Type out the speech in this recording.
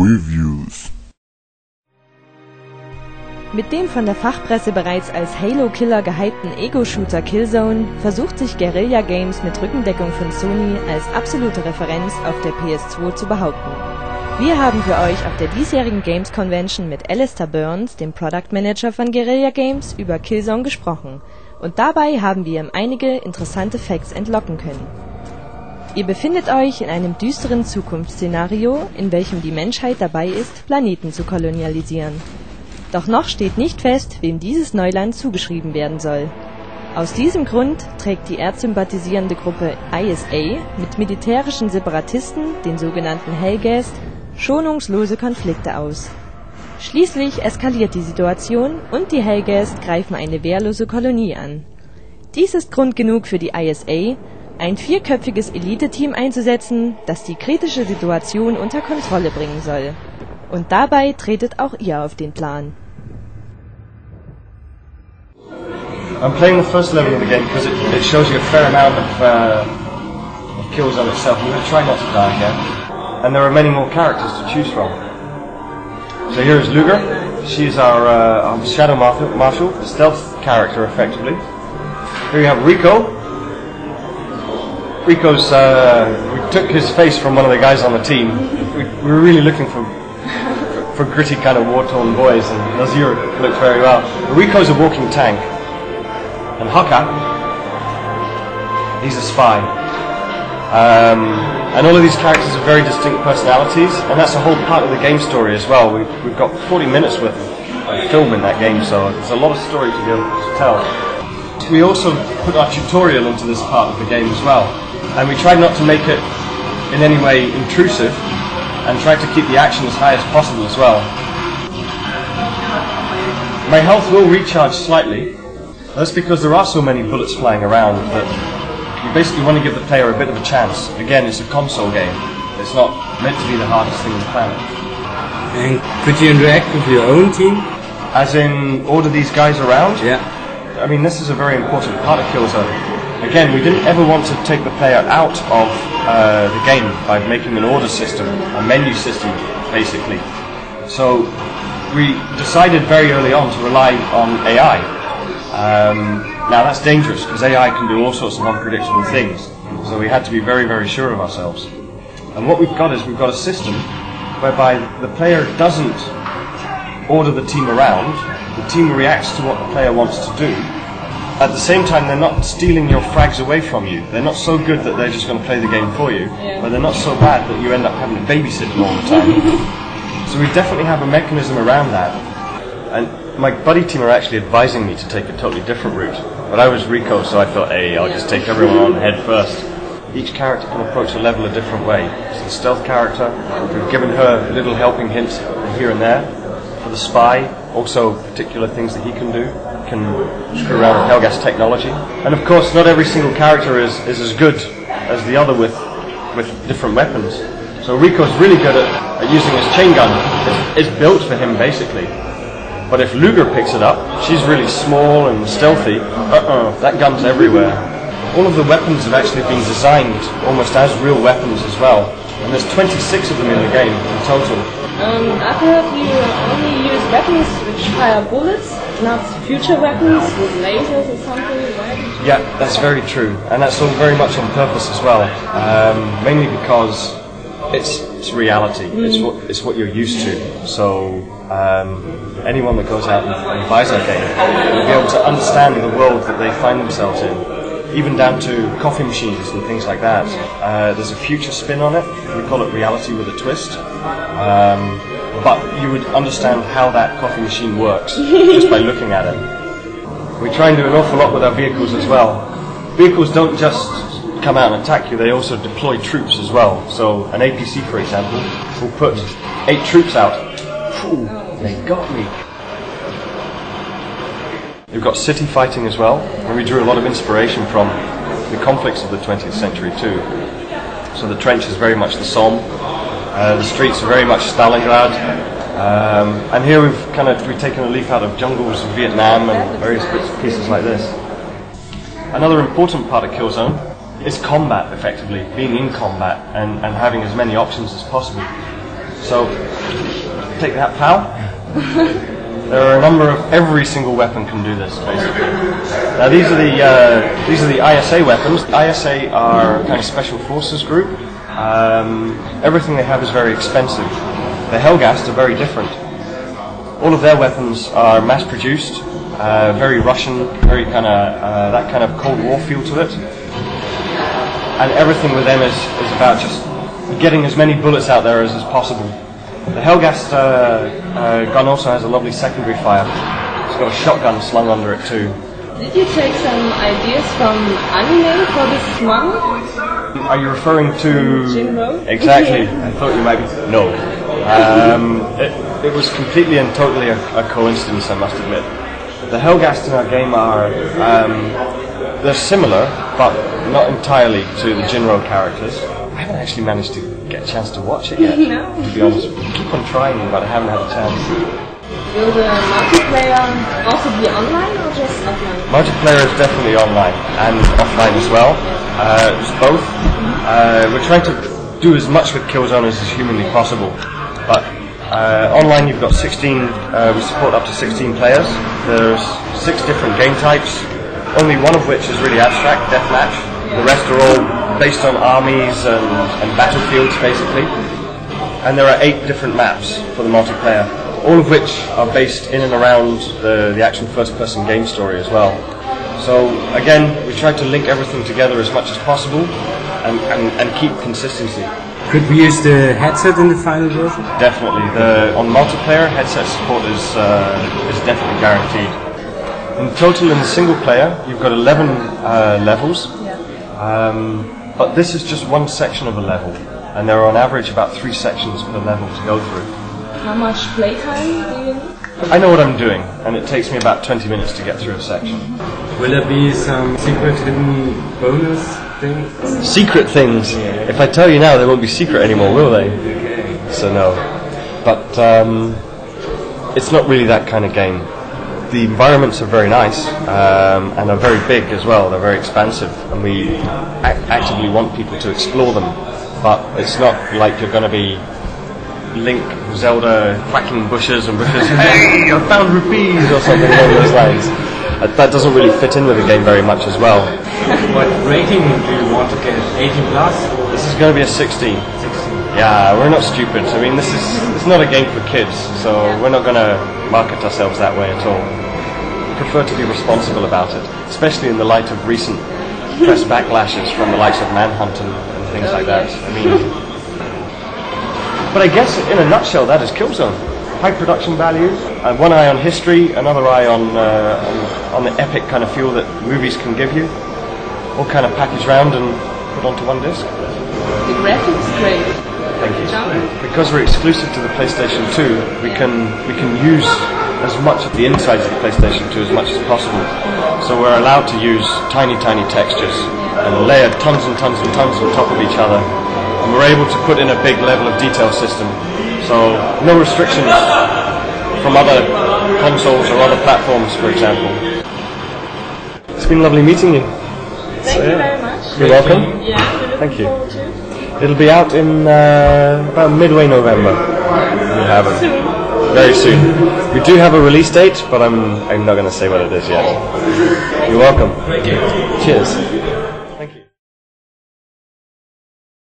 Previews. Mit dem von der Fachpresse bereits als Halo-Killer gehypten Ego-Shooter Killzone versucht sich Guerilla Games mit Rückendeckung von Sony als absolute Referenz auf der PS2 zu behaupten. Wir haben für euch auf der diesjährigen Games Convention mit Alistair Burns, dem Product Manager von Guerilla Games, über Killzone gesprochen. Und dabei haben wir ihm einige interessante Facts entlocken können. Ihr befindet euch in einem düsteren Zukunftsszenario, in welchem die Menschheit dabei ist, Planeten zu kolonialisieren. Doch noch steht nicht fest, wem dieses Neuland zugeschrieben werden soll. Aus diesem Grund trägt die erdsympathisierende Gruppe ISA mit militärischen Separatisten, den sogenannten Hellgast, schonungslose Konflikte aus. Schließlich eskaliert die Situation und die Hellgast greifen eine wehrlose Kolonie an. Dies ist Grund genug für die ISA, ein 4-köpfiges Elite-Team einzusetzen, das die kritische Situation unter Kontrolle bringen soll. Und dabei tretet auch ihr auf den Plan. I'm playing the first level of the game because it shows you a fair amount of kills on itself. I'm going to try not to die here. And there are many more characters to choose from. So here is Luger. She's our Shadow Marshal, the stealth character effectively. Here you have Rico. Rico's, we took his face from one of the guys on the team. We were really looking for gritty kind of war-torn boys, and Nazir looked very well. Rico's a walking tank. And Haka, he's a spy. And all of these characters have very distinct personalities, and that's a whole part of the game story as well. We've got 40 minutes worth of film in that game, so there's a lot of story to be able to tell. We also put our tutorial into this part of the game as well, and we tried not to make it in any way intrusive, and tried to keep the action as high as possible as well. My health will recharge slightly. That's because there are so many bullets flying around that you basically want to give the player a bit of a chance. Again, it's a console game. It's not meant to be the hardest thing on the planet. And could you interact with your own team? As in, order these guys around? Yeah. I mean, this is a very important part of Killzone. Again, we didn't ever want to take the player out of the game by making an order system, a menu system, basically. So we decided very early on to rely on AI. Now that's dangerous because AI can do all sorts of unpredictable things, so we had to be very, very sure of ourselves. And what we've got is we've got a system whereby the player doesn't order the team around, the team reacts to what the player wants to do. At the same time, they're not stealing your frags away from you. They're not so good that they're just going to play the game for you, but they're not so bad that you end up having to babysit them all the time. So we definitely have a mechanism around that. And my buddy team are actually advising me to take a totally different route. But I was Rico, so I thought, hey, I'll just take everyone on head first. Each character can approach a level a different way. So the stealth character, we've given her little helping hints here and there. For the spy, also particular things that he can do. Can screw around with Hellgas technology. And of course, not every single character is as good as the other with different weapons. So Rico's really good at using his chain gun. It's built for him, basically. But if Luger picks it up, she's really small and stealthy. That gun's everywhere. All of the weapons have actually been designed almost as real weapons as well. And there's 26 of them in the game in total. I heard you only use weapons which fire bullets, not future weapons with lasers or something, right? Yeah, that's very true. And that's all very much on purpose as well. Mainly because it's reality. It's what you're used to. So anyone that goes out and buys our game will be able to understand the world that they find themselves in, even down to coffee machines and things like that. There's a future spin on it. We call it reality with a twist. But you would understand how that coffee machine works just by looking at it. We try and do an awful lot with our vehicles as well. Vehicles don't just come out and attack you, they also deploy troops as well. So an APC, for example, will put 8 troops out. Ooh, they got me. We've got city fighting as well, and we drew a lot of inspiration from the conflicts of the 20th century too. So the trench is very much the Somme, the streets are very much Stalingrad, and here we've taken a leaf out of jungles of Vietnam and various bits and pieces like this. Another important part of Killzone is combat, effectively, being in combat and having as many options as possible. So, take that, pal. There are a number of every single weapon can do this basically. Now these are the ISA weapons. ISA are a kind of special forces group. Everything they have is very expensive. The Helghast are very different. All of their weapons are mass produced, very Russian, very kind of that kind of Cold War feel to it. And everything with them is about just getting as many bullets out there as is possible. The Helghast gun also has a lovely secondary fire. It's got a shotgun slung under it too. Did you take some ideas from anime for this one? Are you referring to... Jinro? Exactly. I thought you might be... No. It was completely and totally a coincidence, I must admit. The Helghast in our game are... they're similar, but not entirely to the Jinro characters. I haven't actually managed to get a chance to watch it yet, No. to be honest. I keep on trying, but I haven't had a chance. Will the multiplayer also be online or just offline? Multiplayer is definitely online and offline as well. It's both. We're trying to do as much with Killzone as is humanly possible. But online you've got 16, we support up to 16 players. There's 6 different game types, only one of which is really abstract, deathmatch. The rest are all based on armies and battlefields basically. And there are 8 different maps for the multiplayer, all of which are based in and around the actual first-person game story as well. So again, we try to link everything together as much as possible and keep consistency. Could we use the headset in the final version? Definitely. On multiplayer, headset support is definitely guaranteed. In total, in the single player, you've got 11 levels. But this is just one section of a level, and there are on average about 3 sections per level to go through. How much playtime do you need? I know what I'm doing, and it takes me about 20 minutes to get through a section. Will there be some secret hidden bonus things? Secret things? If I tell you now, they won't be secret anymore, will they? So no. But it's not really that kind of game. The environments are very nice, and are very big as well. They're very expansive, and we actively want people to explore them. But it's not like you're going to be Link, Zelda, whacking bushes and bushes. Hey, I found rupees or something along those lines. That doesn't really fit in with the game very much as well. What rating do you want to get? 18 plus? This is going to be a 16. 16. Yeah, we're not stupid. I mean, it's not a game for kids, so we're not going to market ourselves that way at all. We prefer to be responsible about it, especially in the light of recent press backlashes from the likes of Manhunt and things like that. I mean, but I guess in a nutshell, that is Killzone. High production value, one eye on history, another eye on the epic kind of feel that movies can give you, all kind of packaged round and put onto one disc. The graphics great. Thank you. Because we're exclusive to the PlayStation 2, we can use as much of the insides of the PlayStation 2 as much as possible. So we're allowed to use tiny textures and layer tons and tons and tons on top of each other. And we're able to put in a big level of detail system. So no restrictions from other consoles or other platforms, for example. It's been lovely meeting you. Thank you very much. You're welcome. Yeah, Thank you. forward to it. It'll be out in about midway November. We have it. Soon. Very soon. We do have a release date, but I'm not going to say what it is yet. You're welcome. Thank you. Cheers.